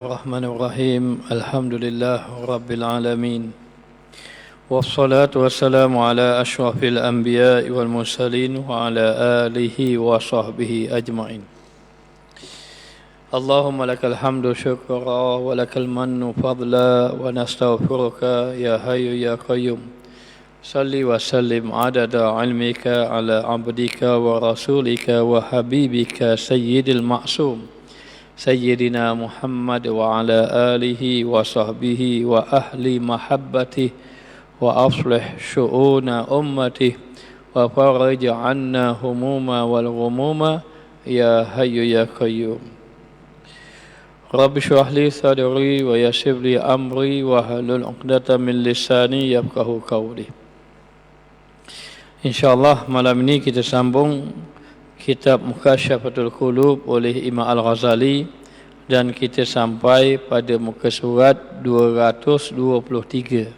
الرحمن الرحيم الحمد لله رب العالمين والصلاة والسلام على أشرف الأنبياء والمرسلين وعلى آله وصحبه أجمعين اللهم لك الحمد شكرا ولك المن فضلا ونستغفرك يا حي يا قيوم صل وسلم عدد علمك على عبدك ورسولك وحبيبك سيد المعصوم سيدنا محمد وعلى آله وصحبه وأهل محبته وأصلح شؤون أمته وفرج عنا هموم والغموم يا حي يا قيوم رب اشرح لي صدري ويسر لي أمري واحلل عقدة من لساني يفقهوا قولي. InsyaAllah malam ini kita sambung kitab Mukasyafatul Qulub oleh Imam Al-Ghazali dan kita sampai pada muka surat 223.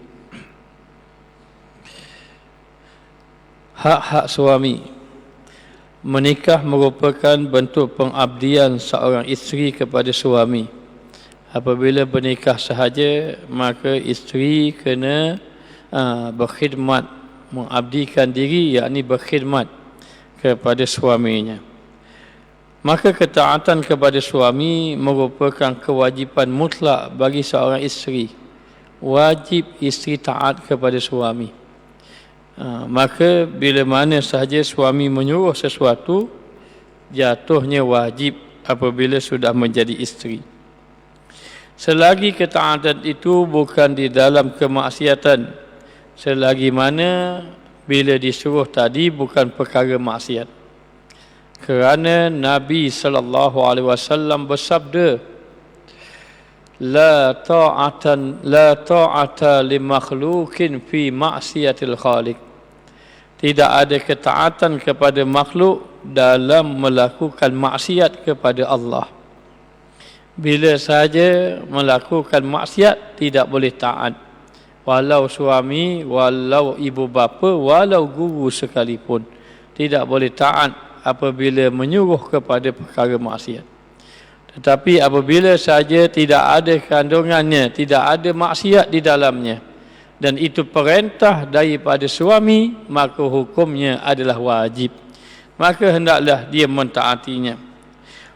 Hak-hak suami. Menikah merupakan bentuk pengabdian seorang isteri kepada suami. Apabila bernikah sahaja, maka isteri kena berkhidmat, mengabdikan diri, yakni berkhidmat kepada suaminya. Maka ketaatan kepada suami merupakan kewajipan mutlak bagi seorang isteri. Wajib isteri taat kepada suami. Maka bila mana sahaja suami menyuruh sesuatu, jatuhnya wajib apabila sudah menjadi isteri. Selagi ketaatan itu bukan di dalam kemaksiatan, selagi mana bila disuruh tadi bukan perkara maksiat. Kerana Nabi sallallahu alaihi wasallam bersabda, la ta'ata li makhluqin fi ma'siyatil khaliq. Tidak ada ketaatan kepada makhluk dalam melakukan maksiat kepada Allah. Bila saja melakukan maksiat tidak boleh taat. Walau suami, walau ibu bapa, walau guru sekalipun, tidak boleh taat apabila menyuruh kepada perkara maksiat. Tetapi apabila saja tidak ada kandungannya, tidak ada maksiat di dalamnya, dan itu perintah daripada suami, maka hukumnya adalah wajib. Maka hendaklah dia mentaatinya.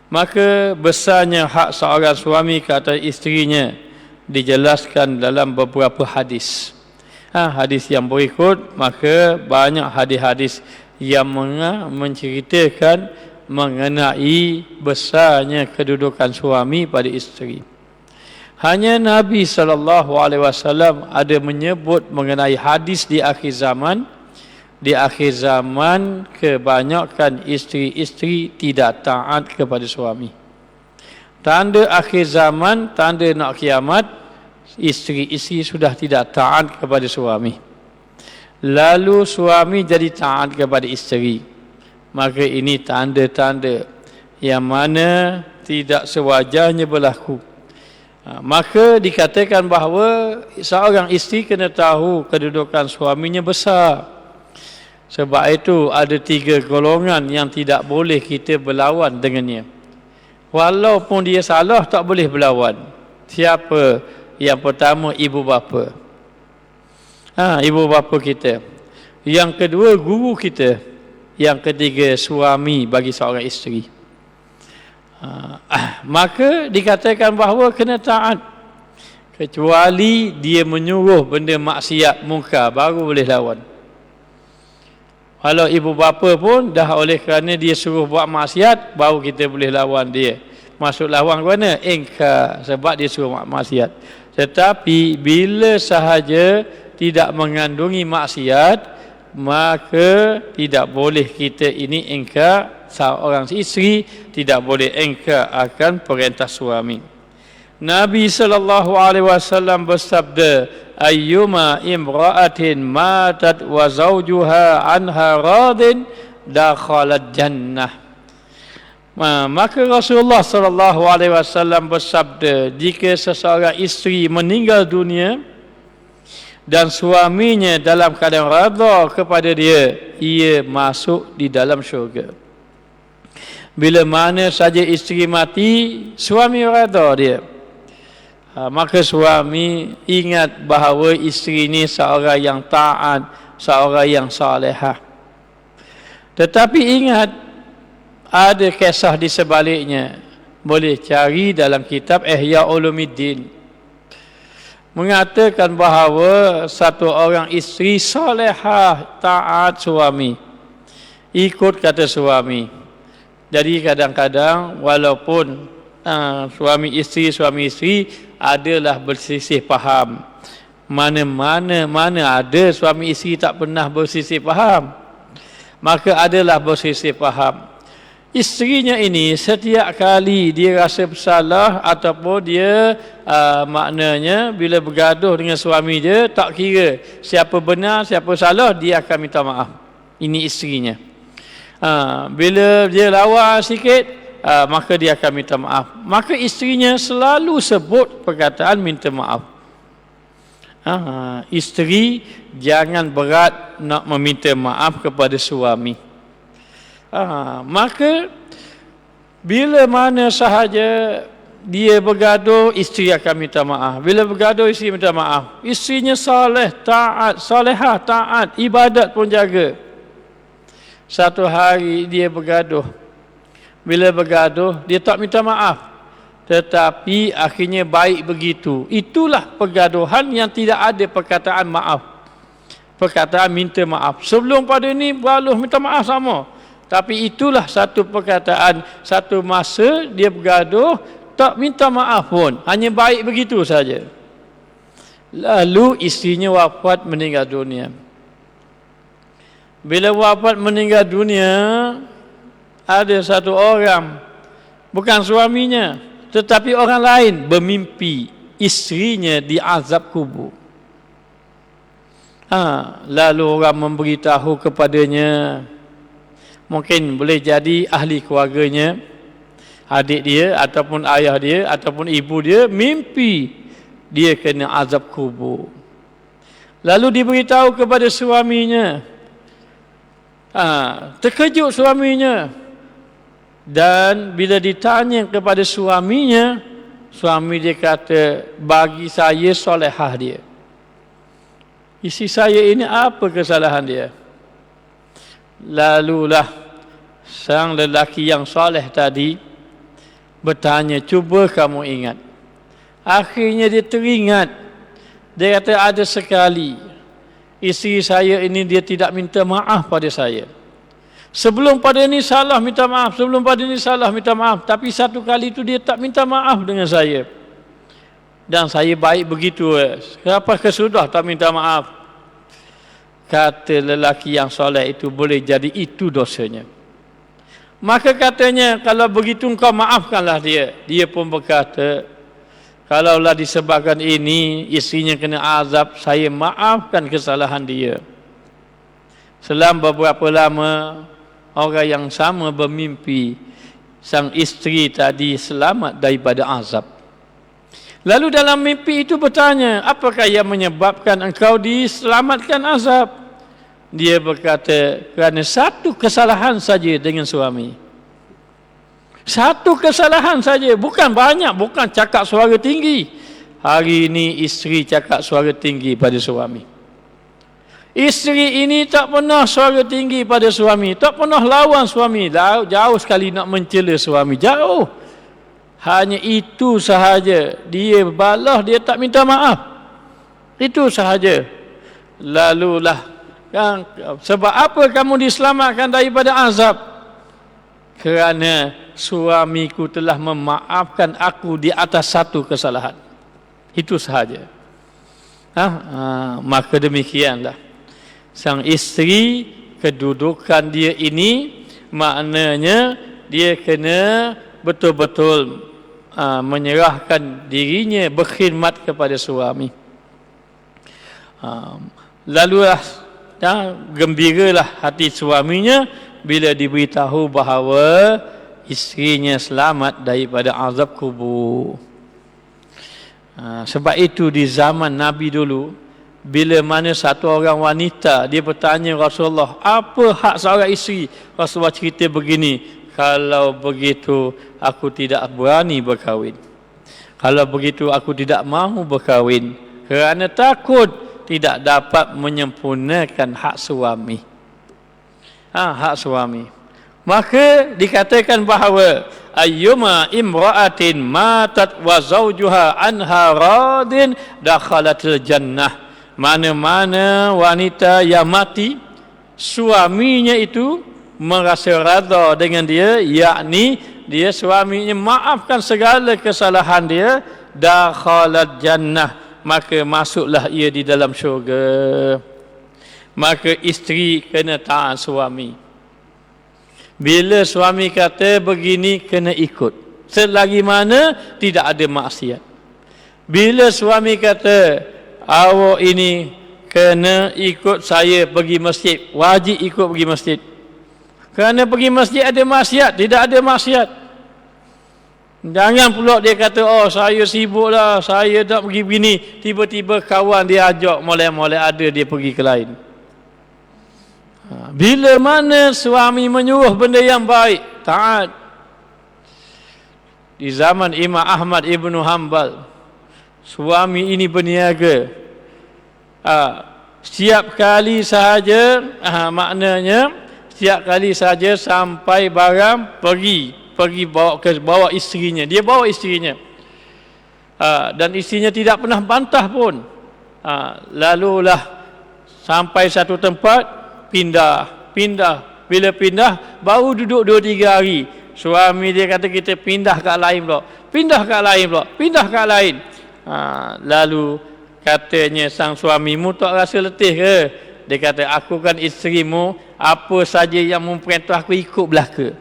Maka besarnya hak seorang suami ke atas isterinya dijelaskan dalam beberapa hadis. Hadis yang berikut, maka banyak hadis-hadis yang menceritakan mengenai besarnya kedudukan suami pada isteri. Hanya Nabi SAW ada menyebut mengenai hadis di akhir zaman. Di akhir zaman kebanyakan isteri-isteri tidak taat kepada suami. Tanda akhir zaman, tanda nak kiamat, isteri-isteri sudah tidak taat kepada suami. Lalu suami jadi taat kepada isteri. Maka ini tanda-tanda yang mana tidak sewajarnya berlaku. Maka dikatakan bahawa seorang isteri kena tahu kedudukan suaminya besar. Sebab itu ada 3 golongan yang tidak boleh kita berlawan dengannya. Walaupun dia salah, tak boleh berlawan. Siapa? Yang pertama, ibu bapa. Ibu bapa kita. Yang kedua, guru kita. Yang ketiga, suami bagi seorang isteri. Maka dikatakan bahawa kena taat. Kecuali dia menyuruh benda maksiat munkar, baru boleh lawan. Kalau ibu bapa pun dah oleh kerana dia suruh buat maksiat, baru kita boleh lawan dia. Masuk lawan ke mana? Engkar, sebab dia suruh buat maksiat. Tetapi bila sahaja tidak mengandungi maksiat, maka tidak boleh kita ini engkar. Seorang isteri tidak boleh engkar akan perintah suami. Nabi SAW bersabda, ayyuma imra'atin matat wa zawjuha anha radin dakhalat jannah. Maka Rasulullah SAW bersabda, jika seseorang isteri meninggal dunia dan suaminya dalam keadaan redha kepada dia, ia masuk di dalam syurga. Bila mana saja isteri mati, suami redha dia. Maka suami ingat bahawa isteri ini seorang yang taat, seorang yang salihah. Tetapi ingat, ada kisah di sebaliknya. Boleh cari dalam kitab Ihya Ulumuddin. Mengatakan bahawa satu orang isteri salihah, taat suami, ikut kata suami. Jadi kadang-kadang walaupun suami isteri adalah berselisih faham. Mana ada suami isteri tak pernah berselisih faham. Maka adalah berselisih faham. Isterinya ini setiap kali dia rasa bersalah ataupun dia maknanya bila bergaduh dengan suami dia, tak kira siapa benar siapa salah, dia akan minta maaf. Ini isterinya. Bila dia lawa sikit, maka dia akan minta maaf. Maka isterinya selalu sebut perkataan minta maaf. Isteri jangan berat nak meminta maaf kepada suami. Maka bila mana sahaja dia bergaduh, isteri akan minta maaf. Bila bergaduh, isteri minta maaf. Isterinya saleh, taat, salehah, taat, ibadat pun jaga. Satu hari dia bergaduh. Bila bergaduh, dia tak minta maaf. Tetapi akhirnya baik begitu. Itulah pergaduhan yang tidak ada perkataan maaf. Perkataan minta maaf. Sebelum pada ni baru minta maaf sama. Tapi itulah satu perkataan, satu masa dia bergaduh, tak minta maaf pun. Hanya baik begitu saja. Lalu isterinya wafat, meninggal dunia. Bila wafat meninggal dunia, ada satu orang, bukan suaminya, tetapi orang lain bermimpi isterinya diazab kubur. Lalu orang memberitahu kepadanya, mungkin boleh jadi ahli keluarganya, adik dia ataupun ayah dia ataupun ibu dia mimpi dia kena azab kubur. Lalu diberitahu kepada suaminya. Terkejut suaminya. Dan bila ditanya kepada suaminya, suami dia kata, bagi saya solehah dia. Isteri saya ini apa kesalahan dia? Lalulah sang lelaki yang soleh tadi bertanya, cuba kamu ingat. Akhirnya dia teringat. Dia kata, ada sekali isteri saya ini dia tidak minta maaf pada saya. Sebelum pada ini salah minta maaf, sebelum pada ini salah minta maaf. Tapi satu kali itu dia tak minta maaf dengan saya. Dan saya baik begitu. Kenapa kesudah tak minta maaf? Kata lelaki yang soleh itu, boleh jadi itu dosanya. Maka katanya, kalau begitu engkau maafkanlah dia. Dia pun berkata, kalaulah disebabkan ini isterinya kena azab, saya maafkan kesalahan dia. Selang beberapa lama, orang yang sama bermimpi sang isteri tadi selamat daripada azab. Lalu dalam mimpi itu bertanya, apakah yang menyebabkan engkau diselamatkan azab? Dia berkata, kerana satu kesalahan saja dengan suami. Satu kesalahan saja, bukan banyak, bukan cakap suara tinggi. Hari ini isteri cakap suara tinggi pada suami. Isteri ini tak pernah suara tinggi pada suami, tak pernah lawan suami, jauh sekali nak mencela suami, jauh. Hanya itu sahaja, dia balas, dia tak minta maaf. Itu sahaja. Lalulah, kan, sebab apa kamu diselamatkan daripada azab? Kerana suamiku telah memaafkan aku di atas satu kesalahan. Itu sahaja. Maka demikianlah, sang isteri, kedudukan dia ini maknanya dia kena betul-betul menyerahkan dirinya, berkhidmat kepada suami. Lalulah gembiralah hati suaminya bila diberitahu bahawa isterinya selamat daripada azab kubur. Sebab itu di zaman Nabi dulu, bila mana satu orang wanita dia bertanya Rasulullah, apa hak seorang isteri? Rasulullah cerita begini, kalau begitu aku tidak berani berkahwin. Kalau begitu aku tidak mahu berkahwin kerana takut tidak dapat menyempurnakan hak suami. Hak suami. Maka dikatakan bahawa ayyuma imra'atin matat wa zawjuha anha radin dakhalatil jannah. Mana-mana wanita yang mati, suaminya itu merasa redha dengan dia, yakni dia suaminya maafkan segala kesalahan dia, dakhalat jannah, maka masuklah ia di dalam syurga. Maka isteri kena taat suami. Bila suami kata begini, kena ikut selagi mana tidak ada maksiat. Bila suami kata awak ini kena ikut saya pergi masjid, wajib ikut pergi masjid. Kerana pergi masjid ada maksiat, tidak ada maksiat. Jangan pula dia kata, oh saya sibuk lah, saya tak pergi begini. Tiba-tiba kawan dia ajak, molek-molek ada dia pergi ke lain. Bila mana suami menyuruh benda yang baik, taat. Di zaman Imam Ahmad Ibn Hanbal, suami ini berniaga. Setiap kali sahaja, maknanya setiap kali saja sampai barang pergi bawa isterinya. Dia bawa isterinya. Dan isterinya tidak pernah bantah pun. Lalulah sampai satu tempat, pindah. Bila pindah, baru duduk 2-3 hari. Suami dia kata kita pindah kat lain pula. Pindah kat lain. Lalu katanya sang suamimu tak rasa letih ke? Dia kata, aku kan isterimu, apa saja yang memperintah aku ikut belaka.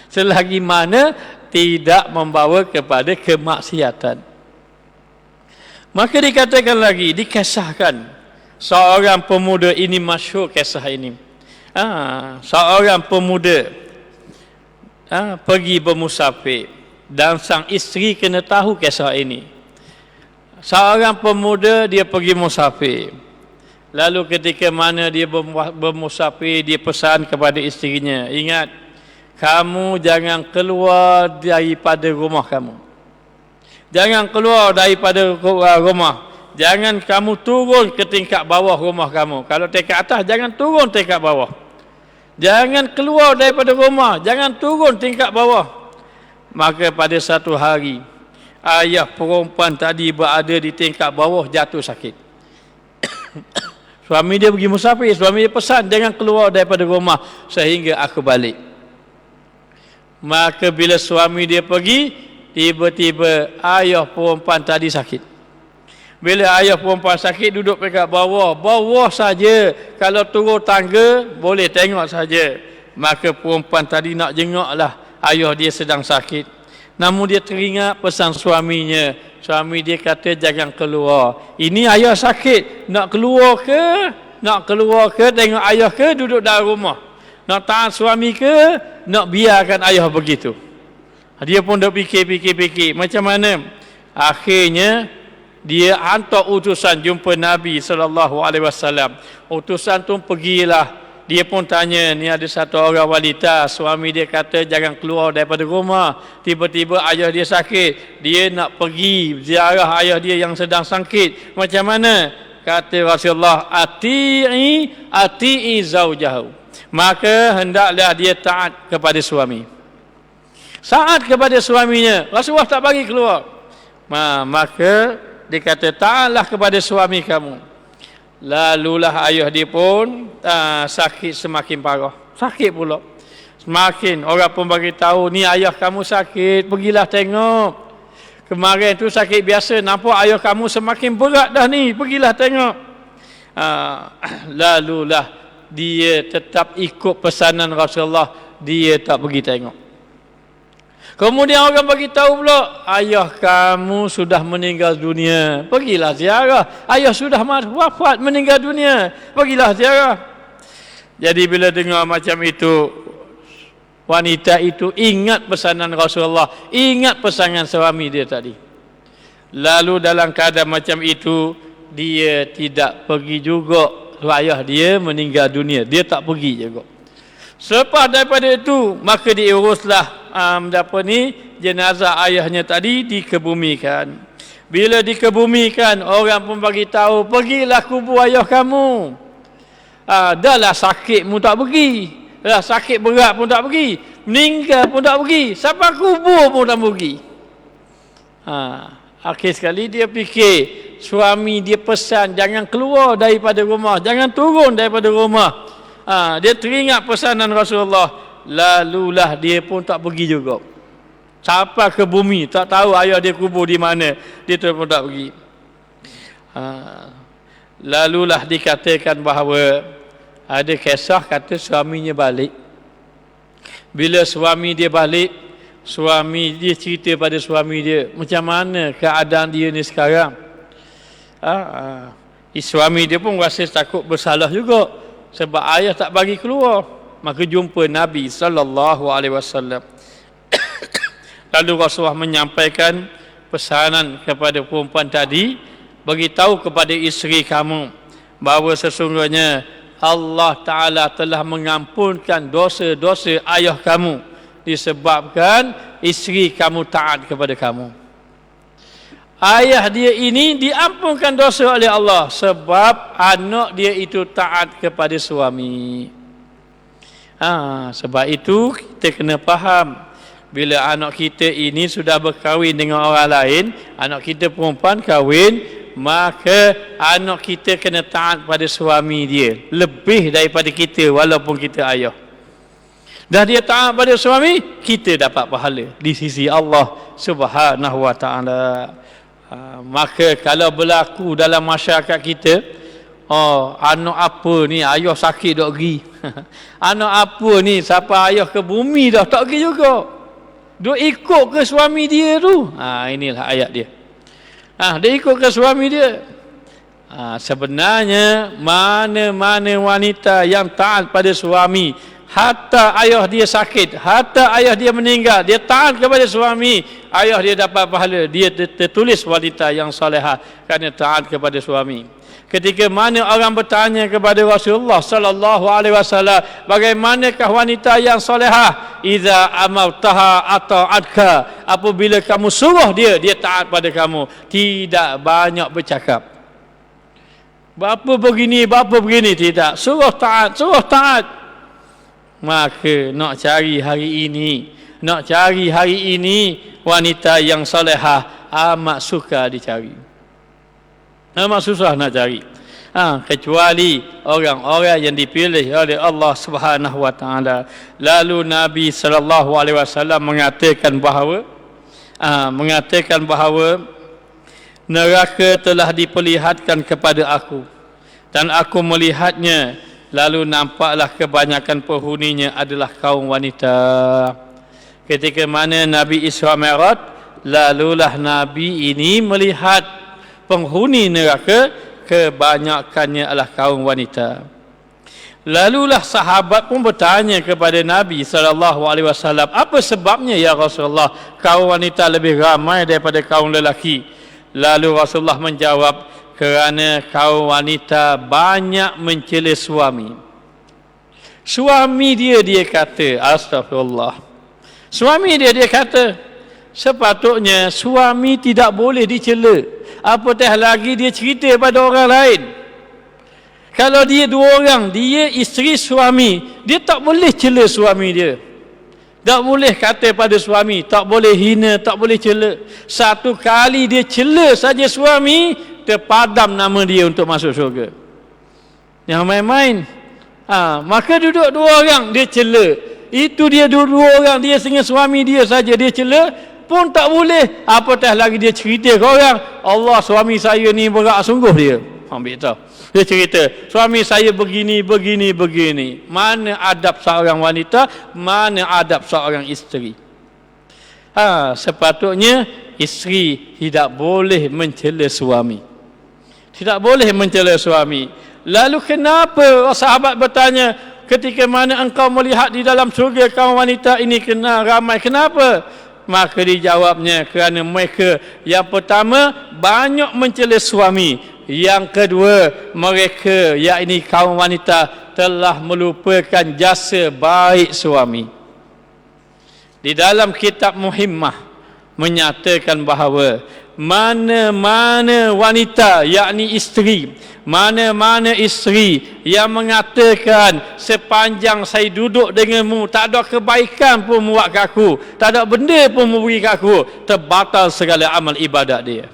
Selagi mana tidak membawa kepada kemaksiatan. Maka dikatakan lagi, dikisahkan seorang pemuda ini, masyhur kisah ini. Seorang pemuda pergi bermusafir dan sang isteri kena tahu kisah ini. Seorang pemuda dia pergi musafir. Lalu ketika mana dia bermusafir, dia pesan kepada isterinya, ingat, kamu jangan keluar daripada rumah kamu. Jangan keluar daripada rumah. Jangan kamu turun ke tingkat bawah rumah kamu. Kalau tingkat atas, jangan turun tingkat bawah. Jangan keluar daripada rumah. Jangan turun tingkat bawah. Maka pada satu hari, ayah perempuan tadi berada di tingkat bawah, jatuh sakit. Suami dia pergi musafir. Suami dia pesan, jangan keluar daripada rumah sehingga aku balik. Maka bila suami dia pergi, tiba-tiba ayah perempuan tadi sakit. Bila ayah perempuan sakit, duduk dekat bawah saja. Kalau turun tangga, boleh tengok saja. Maka perempuan tadi nak jengoklah ayah dia sedang sakit. Namun dia teringat pesan suaminya. Suami dia kata jangan keluar. Ini ayah sakit. Nak keluar ke tengok ayah ke duduk dalam rumah? Nak tahan suami ke nak biarkan ayah begitu? Dia pun dah fikir. Macam mana? Akhirnya dia hantar utusan jumpa Nabi SAW. Utusan tu pergilah. Dia pun tanya, ni ada satu orang wanita, suami dia kata jangan keluar daripada rumah. Tiba-tiba ayah dia sakit. Dia nak pergi ziarah ayah dia yang sedang sakit. Macam mana? Kata Rasulullah, ati'i zawjahu. Maka hendaklah dia taat kepada suami. Taat kepada suaminya. Rasulullah tak bagi keluar. Maka dia kata, taatlah kepada suami kamu. Lalulah ayah dia pun sakit semakin parah. Sakit pula. Semakin orang pun bagi tahu, ni ayah kamu sakit, pergilah tengok. Kemarin tu sakit biasa, nampak ayah kamu semakin berat dah ni, pergilah tengok. Lalulah dia tetap ikut pesanan Rasulullah, dia tak pergi tengok. Kemudian orang bagi tahu pula, ayah kamu sudah meninggal dunia. Pergilah ziarah. Ayah sudah wafat, meninggal dunia. Pergilah ziarah. Jadi bila dengar macam itu, wanita itu ingat pesanan Rasulullah, ingat pesanan suami dia tadi. Lalu dalam keadaan macam itu, dia tidak pergi juga. Ayah dia meninggal dunia, dia tak pergi juga. Selepas daripada itu, maka diuruslah jenazah ayahnya tadi dikebumikan. Bila dikebumikan, orang pun bagi tahu, pergilah kubur ayah kamu. Dahlah sakit pun tak pergi, dah sakit berat pun tak pergi, meninggal pun tak pergi, sampai kubur pun tak pergi. Akhir sekali dia fikir, suami dia pesan jangan keluar daripada rumah, jangan turun daripada rumah. Dia teringat pesanan Rasulullah, lalulah dia pun tak pergi juga. Sampai ke bumi, tak tahu ayah dia kubur di mana, dia pun tak pergi. Lalulah dikatakan bahawa ada kisah kata suaminya balik. Bila suami dia balik, suami dia cerita pada suami dia, macam mana keadaan dia ni sekarang. Suami dia pun rasa takut bersalah juga, sebab ayah tak bagi keluar. Maka jumpa Nabi SAW. Lalu Rasulullah menyampaikan pesanan kepada perempuan tadi, beritahu kepada isteri kamu bahawa sesungguhnya Allah Ta'ala telah mengampunkan dosa-dosa ayah kamu disebabkan isteri kamu taat kepada kamu. Ayah dia ini diampunkan dosa oleh Allah sebab anak dia itu taat kepada suami. Sebab itu kita kena faham, bila anak kita ini sudah berkahwin dengan orang lain, anak kita perempuan kahwin, maka anak kita kena taat pada suami dia lebih daripada kita, walaupun kita ayah. Dah dia taat pada suami, kita dapat pahala di sisi Allah Subhanahu wa taala. Maka kalau berlaku dalam masyarakat kita, anak apa ni ayah sakit tak pergi. Anak apa ni siapa ayah ke bumi dah tak pergi juga, duk ikut ke suami dia tu. Inilah ayat dia. Dia ikut ke suami dia. Sebenarnya mana-mana wanita yang taat pada suami, hatta ayah dia sakit, hatta ayah dia meninggal, dia taat kepada suami, ayah dia dapat pahala. Dia tertulis wanita yang salihah kerana taat kepada suami. Ketika mana orang bertanya kepada Rasulullah sallallahu alaihi wasallam, bagaimanakah wanita yang solehah? Iza amartaha ata'atka, apabila kamu suruh dia, dia taat pada kamu, tidak banyak bercakap. Bapa begini, tidak. Suruh taat. Maka nak cari hari ini wanita yang solehah amat suka dicari. Amat susah nak cari. Kecuali orang-orang yang dipilih oleh Allah Subhanahu wa taala. Lalu Nabi sallallahu alaihi wasallam mengatakan bahawa neraka telah diperlihatkan kepada aku dan aku melihatnya, lalu nampaklah kebanyakan penghuninya adalah kaum wanita. Ketika mana Nabi Isra Mi'raj, lalulah Nabi ini melihat penghuni neraka kebanyakannya adalah kaum wanita. Lalulah sahabat pun bertanya kepada Nabi SAW, apa sebabnya ya Rasulullah kaum wanita lebih ramai daripada kaum lelaki? Lalu Rasulullah menjawab, kerana kaum wanita banyak mencela suami. Suami dia kata, astagfirullah, suami dia kata, sepatutnya suami tidak boleh dicela, apatah lagi dia cerita pada orang lain. Kalau dia dua orang, dia isteri suami, dia tak boleh cela suami dia, tak boleh kata pada suami, tak boleh hina, tak boleh cela. Satu kali dia cela saja suami, terpadam nama dia untuk masuk syurga. Yang main-main. Maka duduk dua orang dia cela, itu dia dua orang, dia dengan suami dia saja dia cela pun tak boleh, apatah lagi dia cerita ke orang, Allah suami saya ni berat sungguh dia. Ambil tahu, dia cerita suami saya begini. Mana adab seorang wanita, mana adab seorang isteri? Sepatutnya isteri tidak boleh mencela suami, tidak boleh mencela suami. Lalu kenapa sahabat bertanya, ketika mana engkau melihat di dalam syurga kaum wanita ini kena ramai, kenapa? Maka dijawabnya, kerana mereka yang pertama banyak mencela suami, yang kedua mereka yakni kaum wanita telah melupakan jasa baik suami. Di dalam kitab Muhimmah menyatakan bahawa mana-mana wanita, yakni isteri, mana-mana isteri yang mengatakan sepanjang saya duduk denganmu tak ada kebaikan pun buat ke aku, tak ada benda pun memberi ke aku, terbatal segala amal ibadat dia.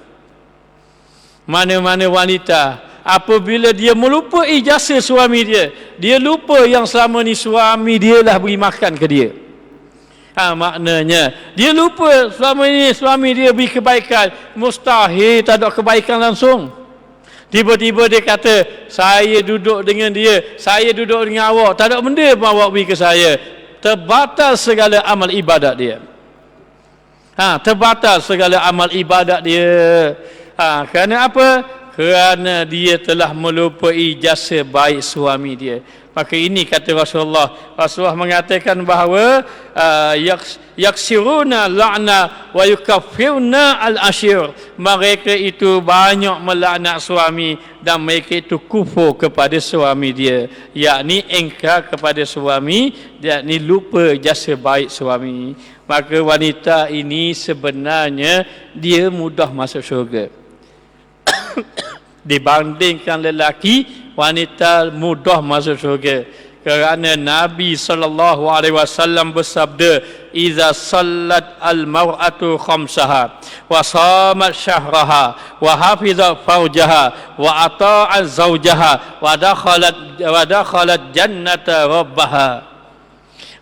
Mana-mana wanita apabila dia melupai jasa suami dia, dia lupa yang selama ni suami dia lah beri makan ke dia. Maknanya dia lupa selama ini suami dia beri kebaikan, mustahil tak ada kebaikan langsung. Tiba-tiba dia kata, saya duduk dengan dia, saya duduk dengan awak, tak ada benda pun awak beri ke saya. Terbatal segala amal ibadat dia. Terbatal segala amal ibadat dia. Kerana apa? Kerana dia telah melupai jasa baik suami dia. Maka ini kata Rasulullah mengatakan bahawa yaksiruna la'na wa yukaffiruna al-ashir. Mereka itu banyak melaknat suami dan mereka itu kufur kepada suami dia, yakni engkar kepada suami, yakni lupa jasa baik suami. Maka wanita ini sebenarnya dia mudah masuk syurga. Dibandingkan lelaki, wanita mudah masuk syurga. Kerana Nabi SAW bersabda, "Iza sallat al-mar'atu khamsaha wa shamat syahraha wa hafizat farjaha wa ata'at zawjaha wa dakhalat jannata rabbaha."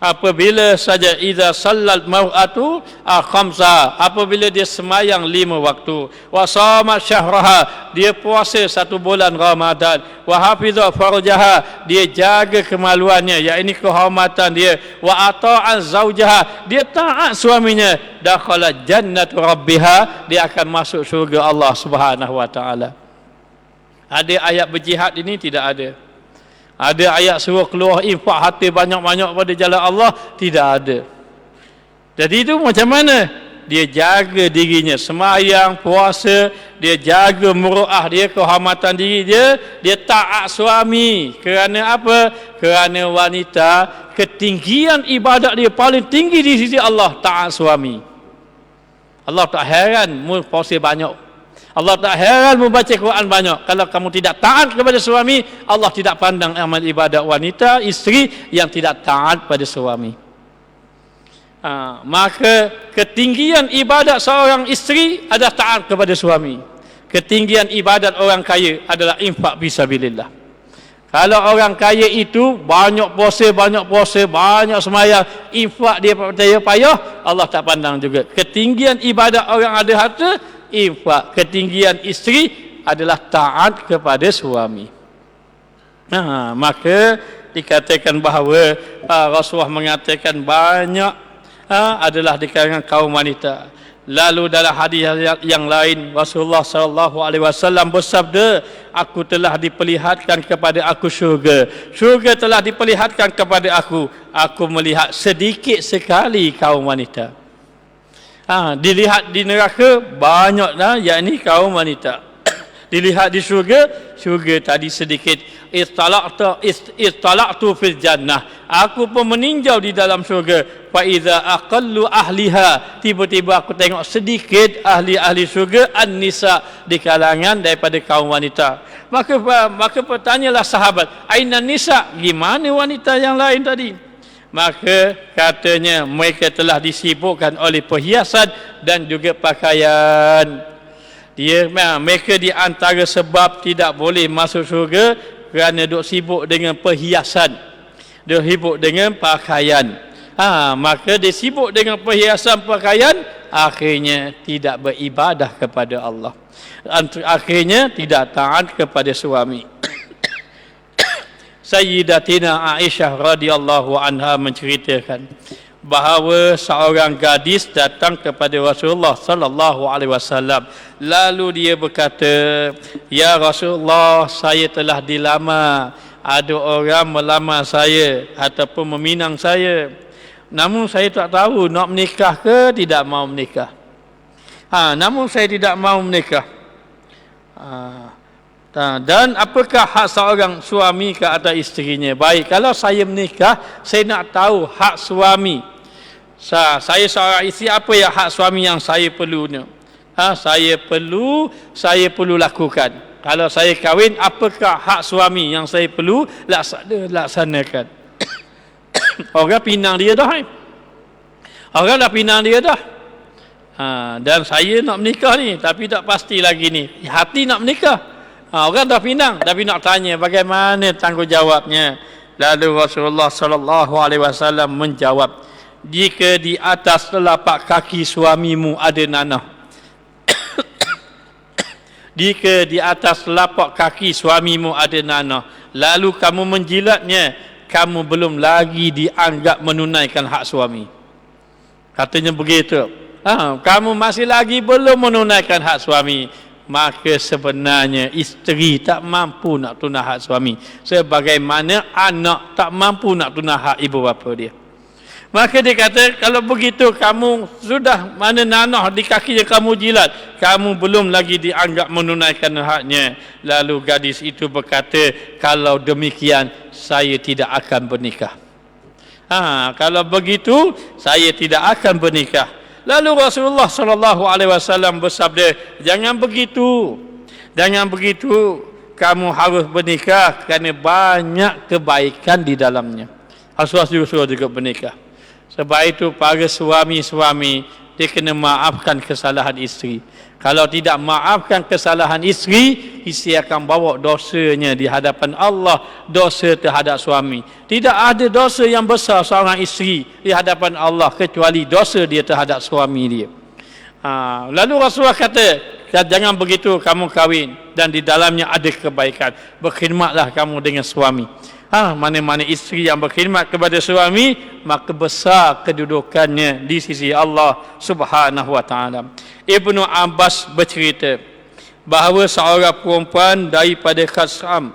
Apabila saja idza sallal mar'atu khamsa, apabila dia semayang 5 waktu, wa shamat syahraha, dia puasa 1 bulan Ramadan, wa hafiza farjaha, dia jaga kemaluannya, yakni kehormatan dia, wa ata'a zaujaha, dia taat suaminya, dakhala jannatu rabbiha, dia akan masuk syurga Allah Subhanahu wa taala. Ada ayat berjihad ini? Tidak ada. Ada ayat suruh keluar infak harta banyak-banyak pada jalan Allah? Tidak ada. Jadi itu macam mana? Dia jaga dirinya, semayang, puasa, dia jaga muruah dia, kehormatan diri dia, dia taat suami. Kerana apa? Kerana wanita, ketinggian ibadat dia paling tinggi di sisi Allah, taat suami. Allah tak heran mu puasa banyak, Allah tak heran membaca Quran banyak. Kalau kamu tidak taat kepada suami, Allah tidak pandang amal ibadat wanita, isteri yang tidak taat pada suami. Maka ketinggian ibadat seorang isteri adalah taat kepada suami. Ketinggian ibadat orang kaya adalah infak fisabilillah. Kalau orang kaya itu banyak puasa, banyak semayang, infak dia payah, Allah tak pandang juga. Ketinggian ibadat orang ada harta, infak. Ketinggian isteri adalah taat kepada suami. Maka dikatakan bahawa Rasulullah mengatakan banyak adalah di kalangan kaum wanita. Lalu dalam hadis yang lain Rasulullah SAW bersabda, aku telah diperlihatkan kepada aku syurga, syurga telah diperlihatkan kepada aku melihat sedikit sekali kaum wanita. Dilihat di neraka banyaklah, yakni kaum wanita. Dilihat di syurga tadi sedikit. Istala'tu fil jannah, aku pun meninjau di dalam syurga. Fa iza aqallu ahliha, tiba-tiba aku tengok sedikit ahli-ahli syurga an-nisa, di kalangan daripada kaum wanita. Maka bertanyalah sahabat, aina nisa, gimana wanita yang lain tadi? Maka katanya mereka telah disibukkan oleh perhiasan dan juga pakaian. Mereka di antara sebab tidak boleh masuk syurga kerana duk sibuk dengan perhiasan, duk sibuk dengan pakaian. Maka dia sibuk dengan perhiasan pakaian, akhirnya tidak beribadah kepada Allah, akhirnya tidak taat kepada suami. Sayyidatina Aisyah radhiyallahu anha menceritakan bahawa seorang gadis datang kepada Rasulullah sallallahu alaihi wasallam. Lalu dia berkata, "Ya Rasulullah, saya telah dilamar. Ada orang melamar saya ataupun meminang saya. Namun saya tak tahu nak menikah ke tidak mau menikah. Namun saya tidak mau menikah. Dan apakah hak seorang suami ke atas isterinya? Baik, kalau saya menikah, saya nak tahu hak suami. Saya seorang isteri, apa yang hak suami yang saya perlunya? Saya perlu lakukan. Kalau saya kahwin, apakah hak suami yang saya perlu laksanakan? Orang pinang dia dah. Orang dah pinang dia dah. Dan saya nak menikah ni, tapi tak pasti lagi ni. Hati nak menikah. Orang dah pinang, tapi nak tanya bagaimana tanggungjawabnya. Lalu Rasulullah sallallahu alaihi wasallam menjawab, jika di atas telapak kaki suamimu ada nanah, jika di atas telapak kaki suamimu ada nanah, lalu kamu menjilatnya, kamu belum lagi dianggap menunaikan hak suami. Katanya begitu. Kamu masih lagi belum menunaikan hak suami, maka sebenarnya isteri tak mampu nak tunai hak suami, sebagaimana anak tak mampu nak tunai hak ibu bapa dia. Maka dia kata, kalau begitu kamu sudah mana nanah di kaki yang kamu jilat, kamu belum lagi dianggap menunaikan haknya. Lalu gadis itu berkata, kalau demikian saya tidak akan bernikah. Kalau begitu saya tidak akan bernikah. Lalu Rasulullah sallallahu alaihi wasallam bersabda, jangan begitu. Jangan begitu. Kamu harus bernikah kerana banyak kebaikan di dalamnya. Rasulullah juga bernikah. Sebab itu para suami-suami, dia kena maafkan kesalahan isteri. Kalau tidak maafkan kesalahan isteri, isteri akan bawa dosanya di hadapan Allah, dosa terhadap suami. Tidak ada dosa yang besar seorang isteri di hadapan Allah kecuali dosa dia terhadap suami dia. Lalu Rasulullah kata, jangan begitu kamu kahwin dan di dalamnya ada kebaikan. Berkhidmatlah kamu dengan suami. Mana-mana isteri yang berkhidmat kepada suami, maka besar kedudukannya di sisi Allah Subhanahu wa taala. Ibnu Abbas bercerita bahawa seorang perempuan daripada Khas'am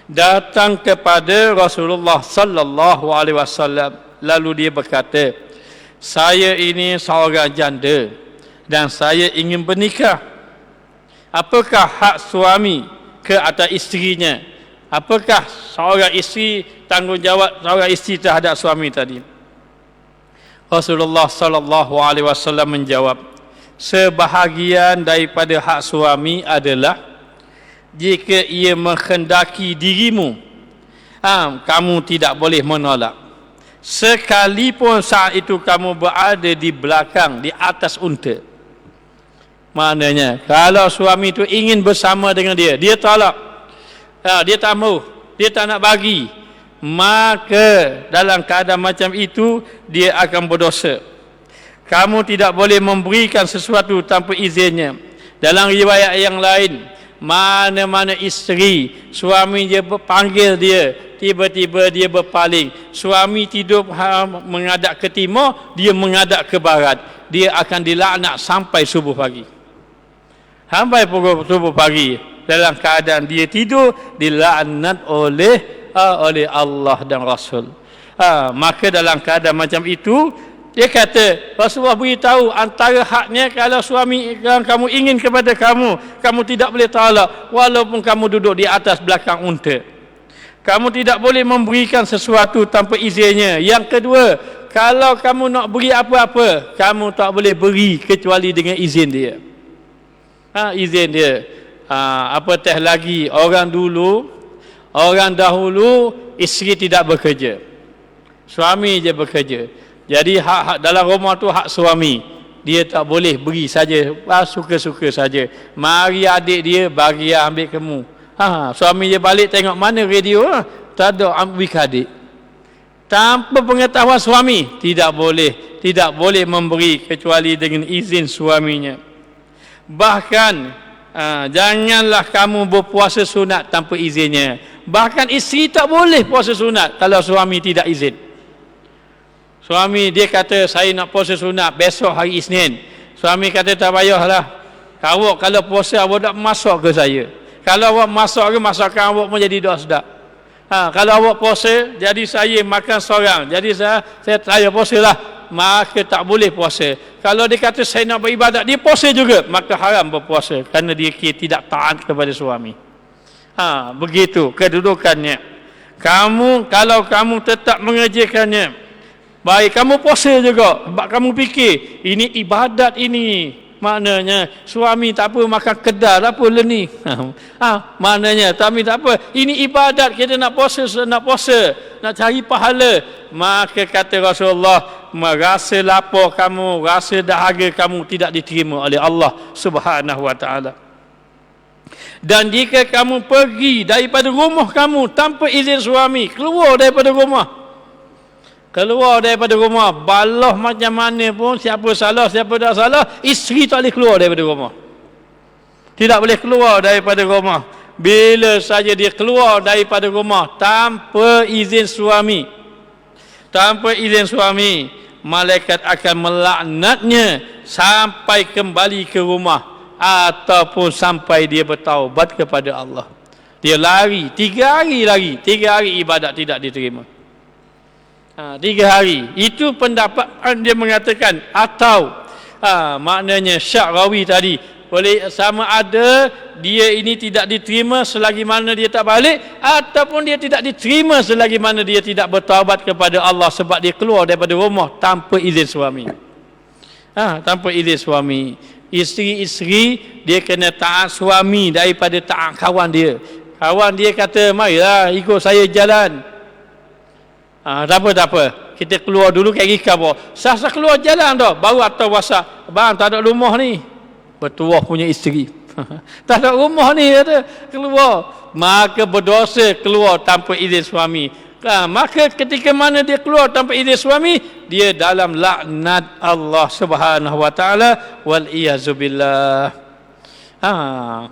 datang kepada Rasulullah sallallahu alaihi wasallam, lalu dia berkata, saya ini seorang janda dan saya ingin bernikah. Apakah hak suami ke atas isterinya? Apakah seorang isteri, tanggungjawab seorang isteri terhadap suami tadi? Rasulullah sallallahu alaihi wasallam menjawab, sebahagian daripada hak suami adalah jika ia menghendaki dirimu, kamu tidak boleh menolak. Sekalipun saat itu kamu berada di belakang, di atas unta. Maknanya, kalau suami itu ingin bersama dengan dia, dia tolak. Dia tak mau, dia tak nak bagi, maka dalam keadaan macam itu dia akan berdosa. Kamu tidak boleh memberikan sesuatu tanpa izinnya. Dalam riwayat yang lain, mana-mana isteri suami dia panggil dia, tiba-tiba dia berpaling. Suami tidur menghadap ke timur, dia menghadap ke barat. Dia akan dilaknat sampai subuh pagi. Sampai pukul subuh pagi. Dalam keadaan dia tidur, dilaknat oleh Allah dan Rasul. Maka dalam keadaan macam itu, dia kata, Rasulullah beritahu antara haknya, kalau suami yang kamu ingin kepada kamu, kamu tidak boleh tolak walaupun kamu duduk di atas belakang unta. Kamu tidak boleh memberikan sesuatu tanpa izinnya. Yang kedua, kalau kamu nak beri apa-apa, kamu tak boleh beri kecuali dengan izin dia. Izin dia. Apatah lagi orang dahulu isteri tidak bekerja, suami je bekerja. Jadi hak dalam rumah tu hak suami, dia tak boleh beri saja suka-suka saja. Mari adik dia bagi ambil kamu. Suami dia balik tengok mana radio, tak ada, ambil ke adik. Tanpa pengetahuan suami, tidak boleh memberi kecuali dengan izin suaminya. Bahkan janganlah kamu berpuasa sunat tanpa izinnya. Bahkan isteri tak boleh puasa sunat kalau suami tidak izin. Suami dia kata, saya nak puasa sunat besok hari Isnin. Suami kata, tak payahlah. Awak kalau puasa, awak tak masak ke saya? Kalau awak masak ke, masakan awak pun jadi tak sedap. Kalau awak puasa, jadi saya makan seorang, jadi saya puasa lah, maka tak boleh puasa. Kalau dia kata saya nak beribadat, dia puasa juga, maka haram berpuasa kerana dia tidak taat kepada suami. Begitu kedudukannya. Kalau kamu tetap mengerjakannya, Baik, kamu puasa juga. Sebab kamu fikir, ini ibadat ini. Maknanya, suami tak apa makan kedai, tak apa lah ni. Maknanya, tapi tak apa. Ini ibadat, kita nak puasa, nak cari pahala. Maka kata Rasulullah, merasa lapar kamu, rasa dahaga kamu tidak diterima oleh Allah Subhanahu Wa Taala. Dan jika kamu pergi daripada rumah kamu tanpa izin suami, keluar daripada rumah, balah macam mana pun, siapa salah, siapa tak salah, isteri tak boleh keluar daripada rumah. Tidak boleh keluar daripada rumah. Bila saja dia keluar daripada rumah tanpa izin suami, malaikat akan melaknatnya sampai kembali ke rumah ataupun sampai dia bertaubat kepada Allah. Dia lari 3 hari lagi, 3 hari ibadat tidak diterima. 3 hari. Itu pendapat dia mengatakan, atau maknanya syak rawi tadi, boleh sama ada dia ini tidak diterima selagi mana dia tak balik, ataupun dia tidak diterima selagi mana dia tidak bertaubat kepada Allah sebab dia keluar daripada rumah tanpa izin suami. Tanpa izin suami. Isteri-isteri dia kena taat suami daripada taat kawan dia. Kawan dia kata, marilah ikut saya jalan. Tak apa. Kita keluar dulu kat Rika bawah. Sah keluar jalan dah. Baru atas WhatsApp. Bang, tak ada rumah ni. Bertuah punya isteri. Tak ada rumah ni, kata. Keluar. Maka berdosa keluar tanpa izin suami. Maka ketika mana dia keluar tanpa izin suami, dia dalam laknat Allah Subhanahu Wa Taala. Wal-iyazubillah.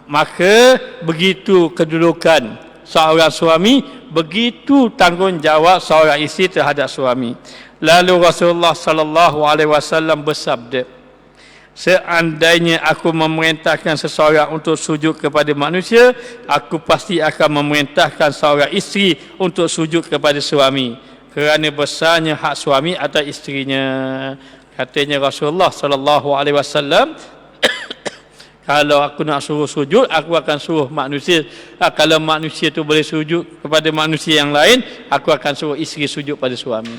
Maka begitu kedudukan seorang suami, begitu tanggungjawab seorang isteri terhadap suami. Lalu Rasulullah sallallahu alaihi wasallam bersabda, seandainya aku memerintahkan seseorang untuk sujud kepada manusia, aku pasti akan memerintahkan seorang isteri untuk sujud kepada suami, kerana besarnya hak suami atas isterinya. Katanya Rasulullah sallallahu alaihi wasallam, kalau aku nak suruh sujud, aku akan suruh manusia. Kalau manusia tu boleh sujud kepada manusia yang lain, aku akan suruh isteri sujud pada suami.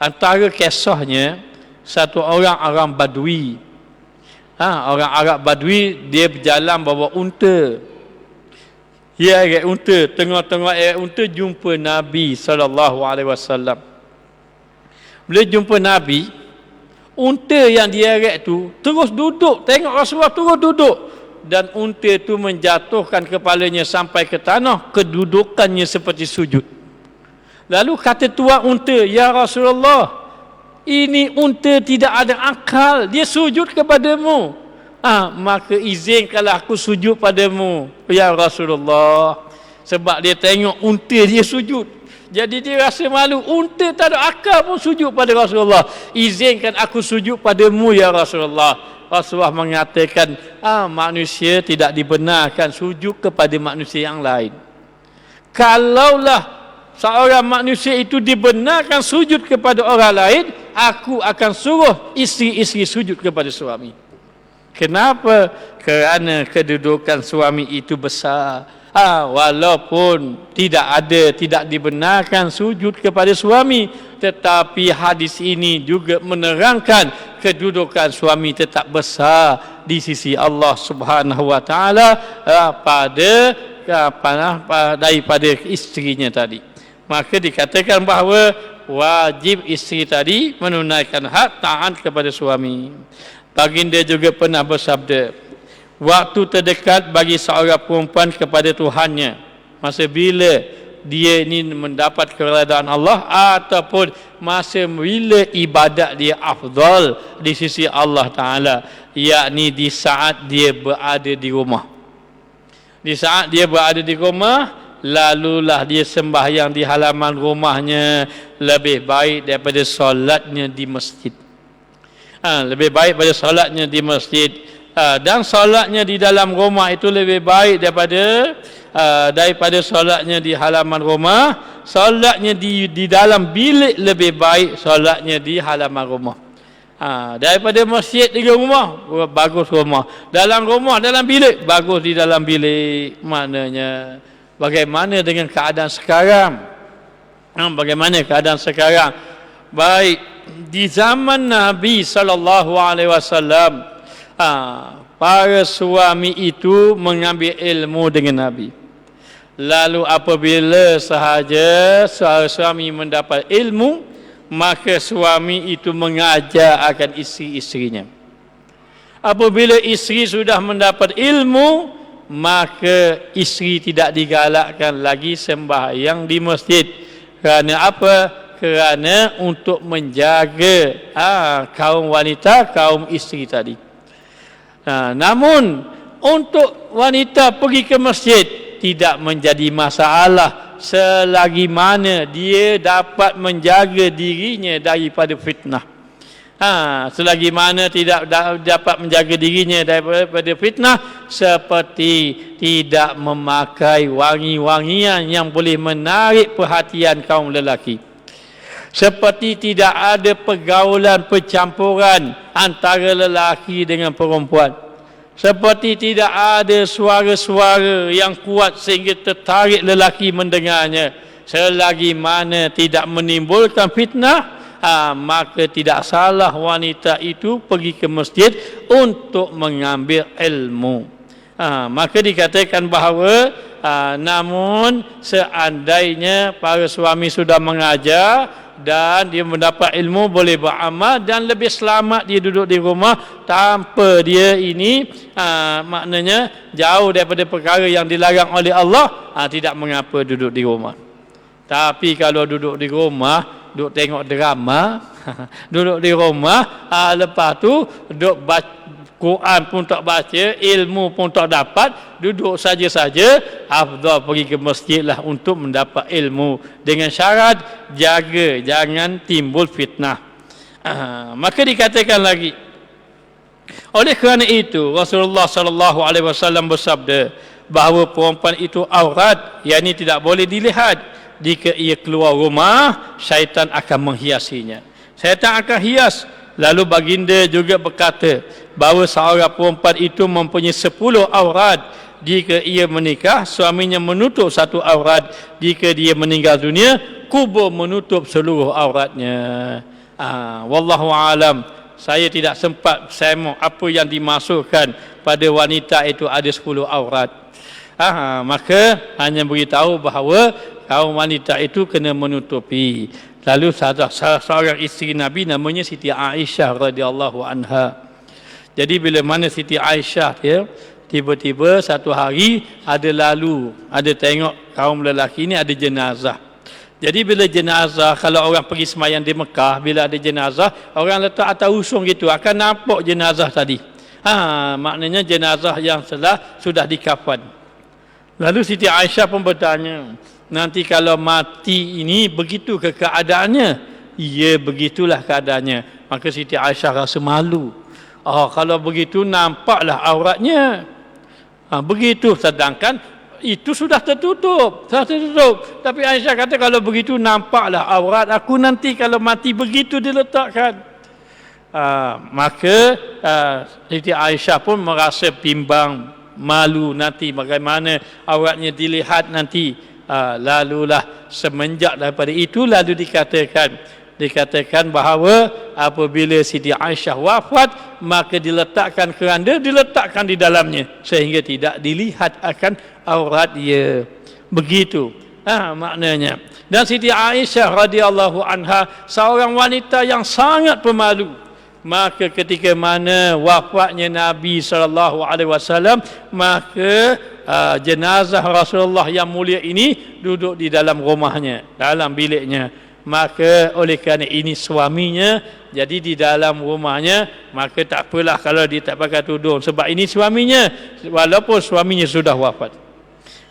Antara kisahnya, satu orang Badui. Orang Arab Badui, dia berjalan bawa unta. Dia agak unta, tengah-tengah agak unta jumpa Nabi SAW. Bila jumpa Nabi, unta yang dia agak tu terus duduk, tengok Rasulullah terus duduk, dan unta tu menjatuhkan kepalanya sampai ke tanah, kedudukannya seperti sujud. Lalu kata tuan unta, ya Rasulullah, ini unta tidak ada akal, dia sujud kepadamu. Maka izinkanlah aku sujud padamu, ya Rasulullah. Sebab dia tengok unta dia sujud, jadi dia rasa malu. Unta tak ada akal pun sujud pada Rasulullah. Izinkan aku sujud padamu, ya Rasulullah. Rasulullah mengatakan, manusia tidak dibenarkan sujud kepada manusia yang lain. Kalaulah seorang manusia itu dibenarkan sujud kepada orang lain, aku akan suruh isteri-isteri sujud kepada suami. Kenapa? Kerana kedudukan suami itu besar. Walaupun tidak dibenarkan sujud kepada suami, tetapi hadis ini juga menerangkan kedudukan suami tetap besar di sisi Allah Subhanahu Wa Taala daripada isterinya tadi. Maka dikatakan bahawa wajib isteri tadi menunaikan hak taat kepada suami. Baginda juga pernah bersabda, waktu terdekat bagi seorang perempuan kepada Tuhannya, masa bila dia ini mendapat keredaan Allah, ataupun masa bila ibadat dia afdal di sisi Allah Ta'ala, yakni di saat dia berada di rumah. Di saat dia berada di rumah, lalulah dia sembahyang di halaman rumahnya, lebih baik daripada solatnya di masjid. Lebih baik pada solatnya di masjid. Dan solatnya di dalam rumah itu lebih baik daripada solatnya di halaman rumah. Solatnya di dalam bilik lebih baik solatnya di halaman rumah. Daripada masjid di rumah, bagus rumah. Dalam rumah, dalam bilik, bagus di dalam bilik. Maknanya, bagaimana dengan keadaan sekarang? Bagaimana keadaan sekarang? Baik, di zaman Nabi sallallahu alaihi wasallam, para suami itu mengambil ilmu dengan Nabi. Lalu apabila sahaja seorang suami mendapat ilmu, maka suami itu mengajar akan isteri-isterinya. Apabila isteri sudah mendapat ilmu, maka isteri tidak digalakkan lagi sembahyang di masjid. Kerana apa? Kerana untuk menjaga kaum wanita, kaum isteri tadi. Namun untuk wanita pergi ke masjid tidak menjadi masalah selagi mana dia dapat menjaga dirinya daripada fitnah. Selagi mana tidak dapat menjaga dirinya daripada fitnah, seperti tidak memakai wangi-wangian yang boleh menarik perhatian kaum lelaki, seperti tidak ada pergaulan percampuran antara lelaki dengan perempuan, seperti tidak ada suara-suara yang kuat sehingga tertarik lelaki mendengarnya. Selagi mana tidak menimbulkan fitnah, maka tidak salah wanita itu pergi ke masjid untuk mengambil ilmu. Maka dikatakan bahawa namun seandainya para suami sudah mengajar dan dia mendapat ilmu, boleh beramal, dan lebih selamat dia duduk di rumah tanpa dia ini maknanya jauh daripada perkara yang dilarang oleh Allah, tidak mengapa duduk di rumah. Tapi kalau duduk di rumah, duduk tengok drama, duduk di rumah, lepas tu duduk baca Quran pun tak baca, ilmu pun tak dapat, duduk saja-saja, afdal pergi ke masjid lah untuk mendapat ilmu, dengan syarat jaga jangan timbul fitnah. Maka dikatakan lagi, oleh kerana itu Rasulullah sallallahu alaihi wasallam bersabda bahawa perempuan itu aurat, yakni tidak boleh dilihat. Jika ia keluar rumah, syaitan akan menghiasinya. Syaitan akan hias. Lalu baginda juga berkata bahawa seorang perempuan itu mempunyai 10 aurat. Jika ia menikah, suaminya menutup satu aurat. Jika dia meninggal dunia, kubur menutup seluruh auratnya. Wallahu alam. Saya tidak sempat sembang apa yang dimasukkan pada wanita itu ada 10 aurat. Maka hanya beritahu bahawa kaum wanita itu kena menutupi. Lalu salah seorang isteri Nabi namanya Siti Aisyah radhiyallahu anha. Jadi bila mana Siti Aisyah dia tiba-tiba satu hari ada tengok kaum lelaki ni ada jenazah. Jadi bila jenazah, kalau orang pergi semayang di Mekah, bila ada jenazah, orang letak atas usung gitu, akan nampak jenazah tadi. Maknanya jenazah yang sudah dikafan. Lalu Siti Aisyah pun bertanya, nanti kalau mati ini begitu ke keadaannya? Ya, begitulah keadaannya. Maka Siti Aisyah rasa malu. Kalau begitu nampaklah auratnya. Begitu, sedangkan itu sudah tertutup. Tapi Aisyah kata kalau begitu nampaklah aurat aku nanti kalau mati, begitu diletakkan. Maka Siti Aisyah pun merasa bimbang, malu nanti bagaimana auratnya dilihat nanti. Lalulah semenjak daripada itu lalu dikatakan bahawa apabila Siti Aisyah wafat, maka diletakkan keranda diletakkan di dalamnya sehingga tidak dilihat akan aurat dia. Begitu maknanya. Dan Siti Aisyah radhiyallahu anha seorang wanita yang sangat pemalu. Maka ketika mana wafatnya Nabi SAW, maka jenazah Rasulullah yang mulia ini duduk di dalam rumahnya, dalam biliknya. Maka oleh kerana ini suaminya, jadi di dalam rumahnya, maka tak apalah kalau dia tak pakai tudung, sebab ini suaminya, walaupun suaminya sudah wafat.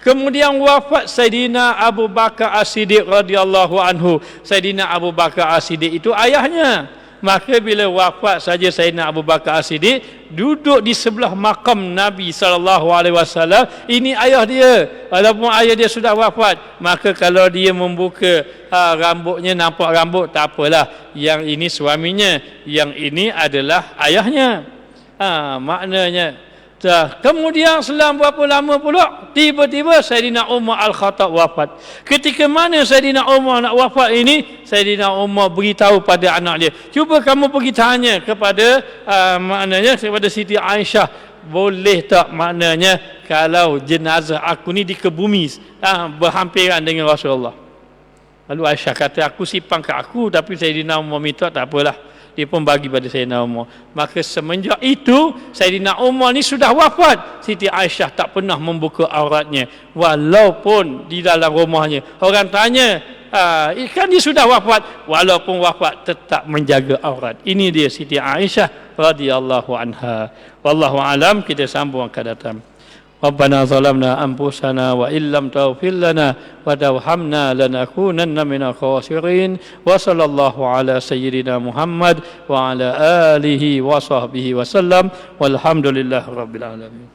Kemudian wafat Sayyidina Abu Bakar As-Siddiq radhiyallahu anhu. Sayyidina Abu Bakar As-Siddiq itu ayahnya. Maka bila wafat saja Sayyidina Abu Bakar As-Siddiq, duduk di sebelah makam Nabi SAW. Ini ayah dia. Walaupun ayah dia sudah wafat, maka kalau dia membuka rambutnya, nampak rambut, tak apalah. Yang ini suaminya, yang ini adalah ayahnya. Maknanya Kemudian selang berapa lama pula, tiba-tiba Sayyidina Umar Al-Khattab wafat. Ketika mana Sayyidina Umar nak wafat ini, Sayyidina Umar beritahu pada anak dia, cuba kamu pergi tanya kepada maknanya kepada Siti Aisyah, boleh tak maknanya kalau jenazah aku ni dikebumi berhampiran dengan Rasulullah. Lalu Aisyah kata, aku simpang ke aku, tapi Sayyidina Umar minta, tak apalah. Dia pun bagi pada Sayyidina Umar. Maka semenjak itu Sayyidina Umar ni sudah wafat, Siti Aisyah tak pernah membuka auratnya walaupun di dalam rumahnya. Orang tanya, kan dia sudah wafat, walaupun wafat tetap menjaga aurat. Ini dia Siti Aisyah radhiyallahu anha. Wallahu alam. Kita sambung akan datang. Rabbana zalamna anfusana wa illam taghfir lana wa tarhamna lanakunanna minal khasirin. Wa sallallahu ala sayyidina Muhammad wa ala alihi wa sahbihi wa sallam. Walhamdulillahirabbil alamin.